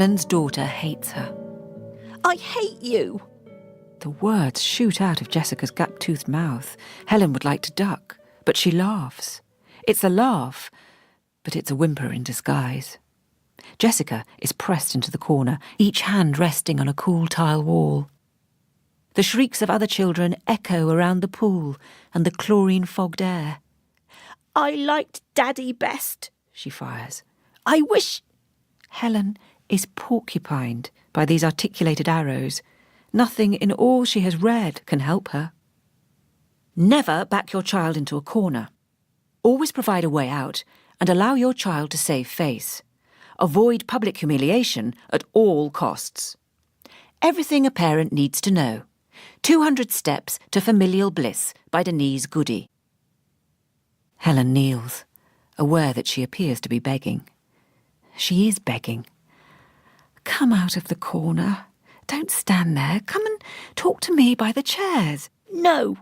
Helen's daughter hates her. I hate you. The words shoot out of Jessica's gap-toothed mouth. Helen would like to duck, but she laughs. It's a laugh, but it's a whimper in disguise. Jessica is pressed into the corner, each hand resting on a cool tile wall. The shrieks of other children echo around the pool and the chlorine-fogged air. I liked Daddy best, she fires. I wish... Helen is porcupined by these articulated arrows. Nothing in all she has read can help her. Never back your child into a corner. Always provide a way out and allow your child to save face. Avoid public humiliation at all costs. Everything a parent needs to know. 200 Steps to Familial Bliss by Denise Goody. Helen kneels, aware that she appears to be begging. She is begging. Come out of the corner. Don't stand there. Come and talk to me by the chairs. No.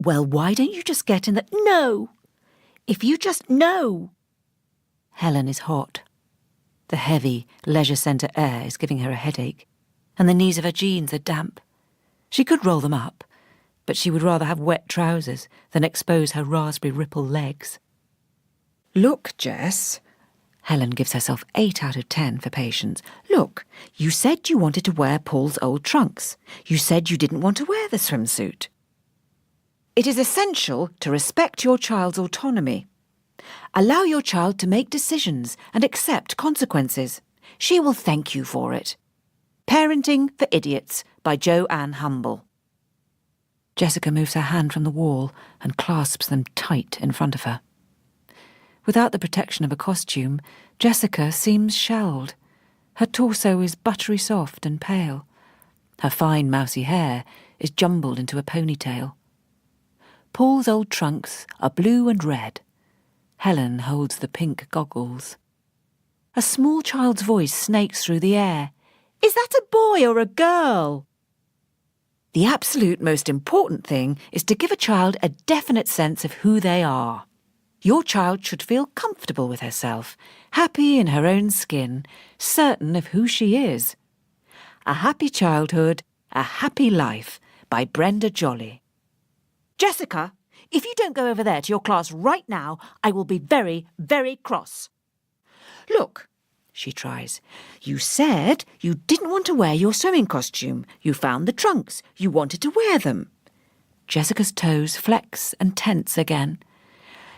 Well, why don't you just get in the... No. If you just... No. Helen is hot. The heavy, leisure centre air is giving her a headache, and the knees of her jeans are damp. She could roll them up, but she would rather have wet trousers than expose her raspberry ripple legs. Look, Jess. Helen gives herself 8 out of 10 for patience. Look, you said you wanted to wear Paul's old trunks. You said you didn't want to wear the swimsuit. It is essential to respect your child's autonomy. Allow your child to make decisions and accept consequences. She will thank you for it. Parenting for Idiots by Joanne Humble. Jessica moves her hand from the wall and clasps them tight in front of her. Without the protection of a costume, Jessica seems shelled. Her torso is buttery soft and pale. Her fine mousy hair is jumbled into a ponytail. Paul's old trunks are blue and red. Helen holds the pink goggles. A small child's voice snakes through the air. Is that a boy or a girl? The absolute most important thing is to give a child a definite sense of who they are. Your child should feel comfortable with herself, happy in her own skin, certain of who she is. A Happy Childhood, A Happy Life by Brenda Jolly. Jessica, if you don't go over there to your class right now, I will be very, very cross. Look, she tries. You said you didn't want to wear your swimming costume. You found the trunks. You wanted to wear them. Jessica's toes flex and tense again.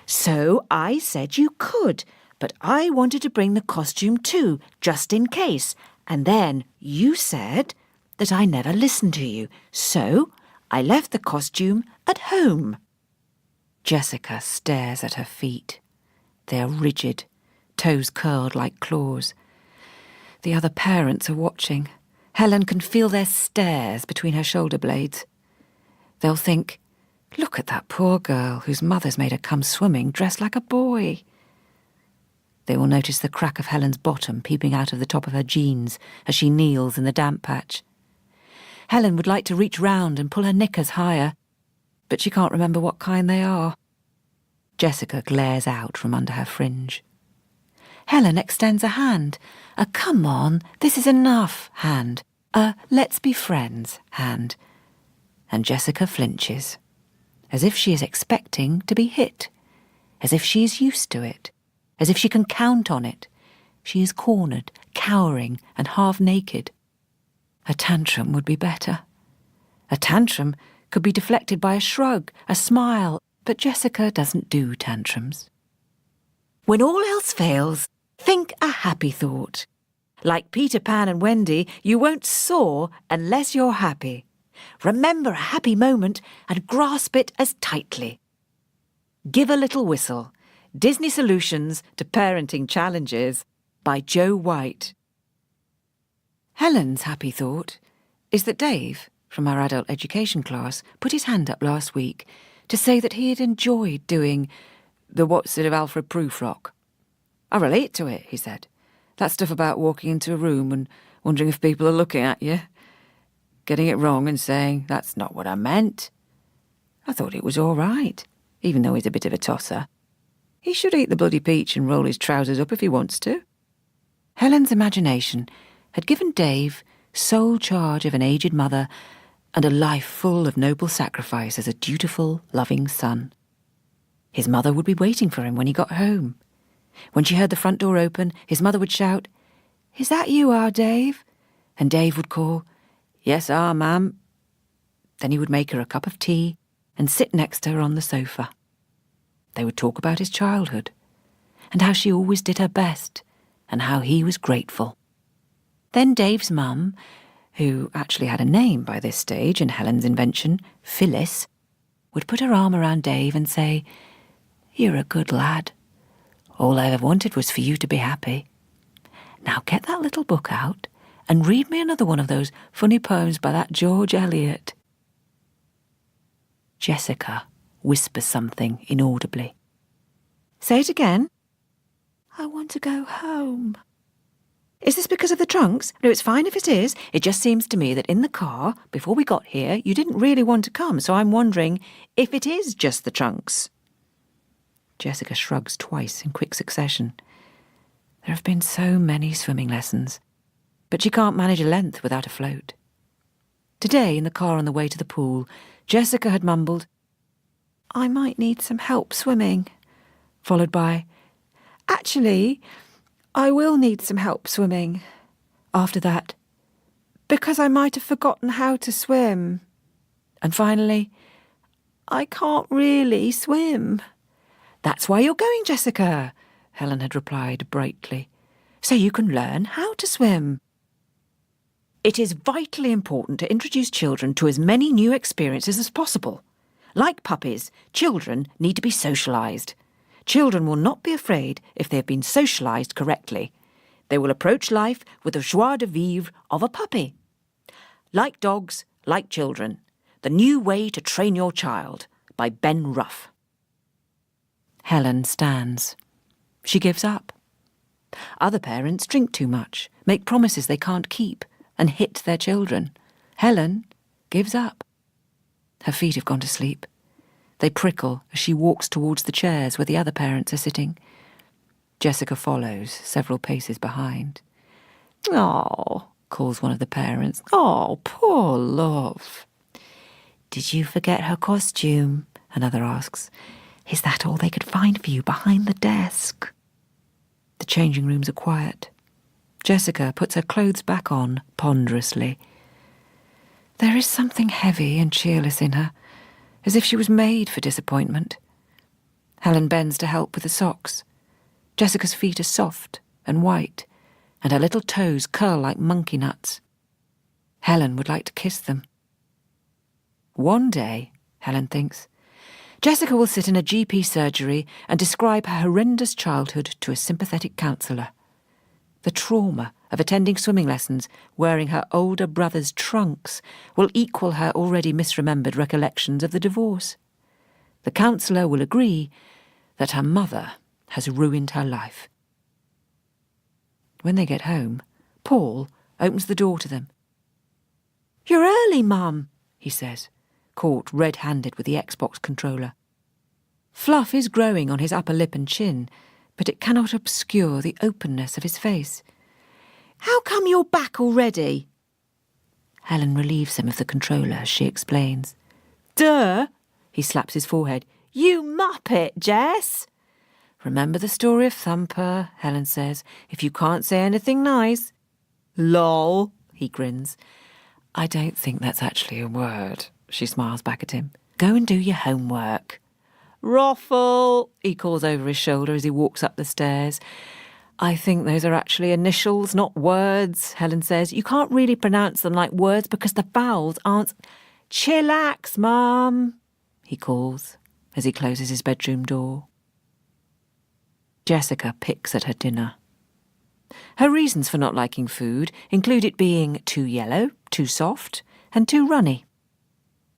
So I said you could, but I wanted to bring the costume too, just in case. And then you said that I never listened to you. So I left the costume at home. Jessica stares at her feet. They are rigid, toes curled like claws. The other parents are watching. Helen can feel their stares between her shoulder blades. They'll think, look at that poor girl whose mother's made her come swimming dressed like a boy. They will notice the crack of Helen's bottom peeping out of the top of her jeans as she kneels in the damp patch. Helen would like to reach round and pull her knickers higher, but she can't remember what kind they are. Jessica glares out from under her fringe. Helen extends a hand, a come on, this is enough hand, a let's be friends hand. And Jessica flinches, as if she is expecting to be hit, as if she is used to it, as if she can count on it. She is cornered, cowering and half naked. A tantrum would be better. A tantrum could be deflected by a shrug, a smile, but Jessica doesn't do tantrums. When all else fails, think a happy thought. Like Peter Pan and Wendy, you won't soar unless you're happy. Remember a happy moment and grasp it as tightly. Give a Little Whistle, Disney Solutions to Parenting Challenges by Joe White. Helen's happy thought is that Dave, from our adult education class, put his hand up last week to say that he had enjoyed doing the What's It of Alfred Prufrock. I relate to it, he said. That stuff about walking into a room and wondering if people are looking at you, getting it wrong and saying, that's not what I meant. I thought it was all right, even though he's a bit of a tosser. He should eat the bloody peach and roll his trousers up if he wants to. Helen's imagination had given Dave sole charge of an aged mother and a life full of noble sacrifice as a dutiful, loving son. His mother would be waiting for him when he got home. When she heard the front door open, his mother would shout, "Is that you, Dave?" And Dave would call, "Yes, ma'am." Then he would make her a cup of tea and sit next to her on the sofa. They would talk about his childhood and how she always did her best and how he was grateful. Then Dave's mum, who actually had a name by this stage in Helen's invention, Phyllis, would put her arm around Dave and say, "You're a good lad. All I ever wanted was for you to be happy. Now get that little book out and read me another one of those funny poems by that George Eliot." Jessica whispers something inaudibly. "Say it again." "I want to go home." "Is this because of the trunks?" "No, it's fine if it is. It just seems to me that in the car, before we got here, you didn't really want to come, so I'm wondering if it is just the trunks." Jessica shrugs twice in quick succession. There have been so many swimming lessons, but she can't manage a length without a float. Today, in the car on the way to the pool, Jessica had mumbled, "I might need some help swimming," followed by, "Actually, I will need some help swimming." After that, "Because I might have forgotten how to swim." And finally, "I can't really swim." "That's why you're going, Jessica," Helen had replied brightly, "so you can learn how to swim." It is vitally important to introduce children to as many new experiences as possible. Like puppies, children need to be socialised. Children will not be afraid if they have been socialised correctly. They will approach life with the joie de vivre of a puppy. Like dogs, like children. The New Way to Train Your Child by Ben Ruff. Helen stands. She gives up. Other parents drink too much, make promises they can't keep, and hit their children. Helen gives up. Her feet have gone to sleep. They prickle as she walks towards the chairs where the other parents are sitting. Jessica follows, several paces behind. "Oh," calls one of the parents. "Oh, poor love." "Did you forget her costume?" another asks. "Is that all they could find for you behind the desk?" The changing rooms are quiet. Jessica puts her clothes back on ponderously. There is something heavy and cheerless in her, as if she was made for disappointment. Helen bends to help with the socks. Jessica's feet are soft and white, and her little toes curl like monkey nuts. Helen would like to kiss them. One day, Helen thinks, Jessica will sit in a GP surgery and describe her horrendous childhood to a sympathetic counsellor. The trauma of attending swimming lessons wearing her older brother's trunks will equal her already misremembered recollections of the divorce. The counsellor will agree that her mother has ruined her life. When they get home, Paul opens the door to them. "You're early, Mum," he says, caught red-handed with the Xbox controller. Fluff is growing on his upper lip and chin, but it cannot obscure the openness of his face. "How come you're back already?" Helen relieves him of the controller as she explains. "Duh!" He slaps his forehead. "You muppet, Jess!" "Remember the story of Thumper," Helen says, "if you can't say anything nice." "Lol," he grins. "I don't think that's actually a word," she smiles back at him. "Go and do your homework." "Roffle," he calls over his shoulder as he walks up the stairs. "I think those are actually initials, not words," Helen says. "You can't really pronounce them like words because the vowels aren't—" "Chillax, Mum," he calls as he closes his bedroom door. Jessica picks at her dinner. Her reasons for not liking food include it being too yellow, too soft, and too runny.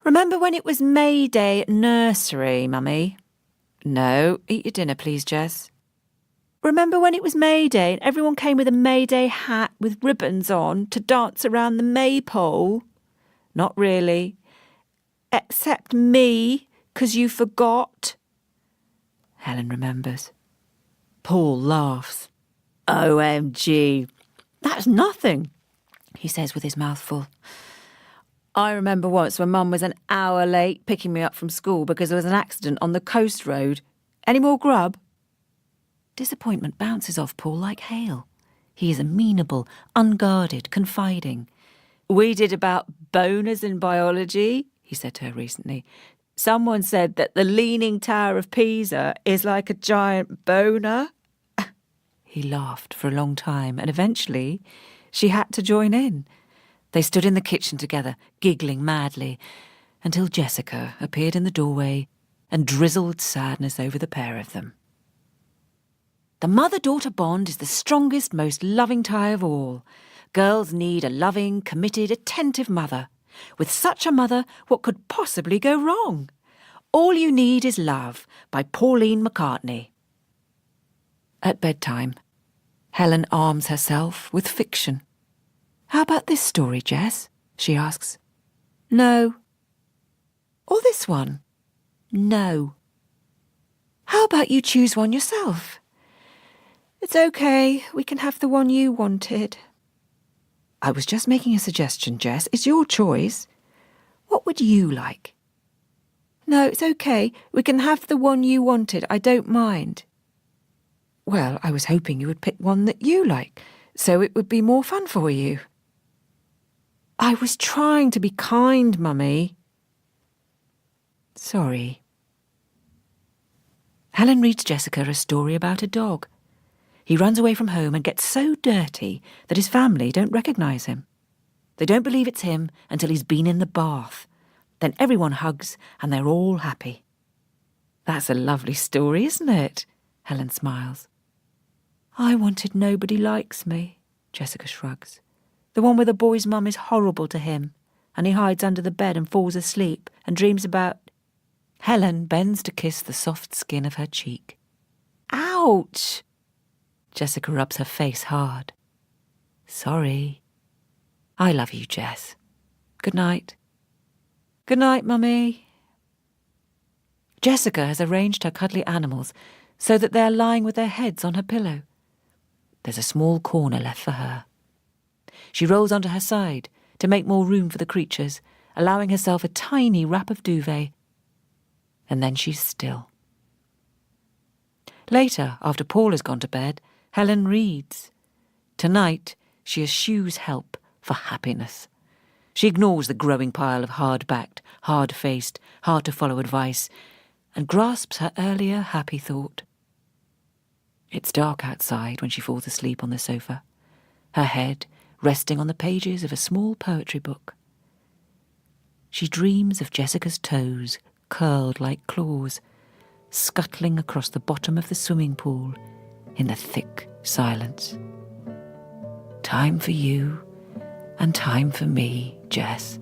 "Remember when it was May Day at nursery, Mummy?" "No, eat your dinner, please, Jess." "Remember when it was May Day and everyone came with a May Day hat with ribbons on to dance around the maypole?" "Not really." "Except me, 'cause you forgot." Helen remembers. Paul laughs. "OMG, That's nothing, he says with his mouth full. I remember once when Mum was an hour late picking me up from school because there was an accident on the coast road. Any more grub? Disappointment bounces off Paul like hail. He is amenable, unguarded, confiding. We did about boners in biology, he said to her recently. Someone said that the Leaning Tower of Pisa is like a giant boner. He laughed for a long time, and eventually she had to join in. They stood in the kitchen together, giggling madly, until Jessica appeared in the doorway and drizzled sadness over the pair of them. The mother-daughter bond is the strongest, most loving tie of all. Girls need a loving, committed, attentive mother. With such a mother, what could possibly go wrong? All You Need Is Love by Pauline McCartney. At bedtime, Helen arms herself with fiction. How about this story, Jess? She asks. No. Or this one? No. How about you choose one yourself? It's okay, we can have the one you wanted. I was just making a suggestion, Jess. It's your choice. What would you like? No, it's okay. We can have the one you wanted. I don't mind. Well, I was hoping you would pick one that you like, so it would be more fun for you. I was trying to be kind, Mummy. Sorry. Helen reads Jessica a story about a dog. He runs away from home and gets so dirty that his family don't recognise him. They don't believe it's him until he's been in the bath. Then everyone hugs and they're all happy. That's a lovely story, isn't it? Helen smiles. I wanted Nobody Likes Me, Jessica shrugs. The one where the boy's mum is horrible to him and he hides under the bed and falls asleep and dreams about... Helen bends to kiss the soft skin of her cheek. Ouch! Jessica rubs her face hard. Sorry. I love you, Jess. Good night. Good night, Mummy. Jessica has arranged her cuddly animals so that they are lying with their heads on her pillow. There's a small corner left for her. She rolls onto her side to make more room for the creatures, allowing herself a tiny wrap of duvet. And then she's still. Later, after Paul has gone to bed, Helen reads. Tonight, she eschews help for happiness. She ignores the growing pile of hard-backed, hard-faced, hard-to-follow advice and grasps her earlier happy thought. It's dark outside when she falls asleep on the sofa, her head resting on the pages of a small poetry book. She dreams of Jessica's toes, curled like claws, scuttling across the bottom of the swimming pool in the thick silence. Time for you and time for me, Jess.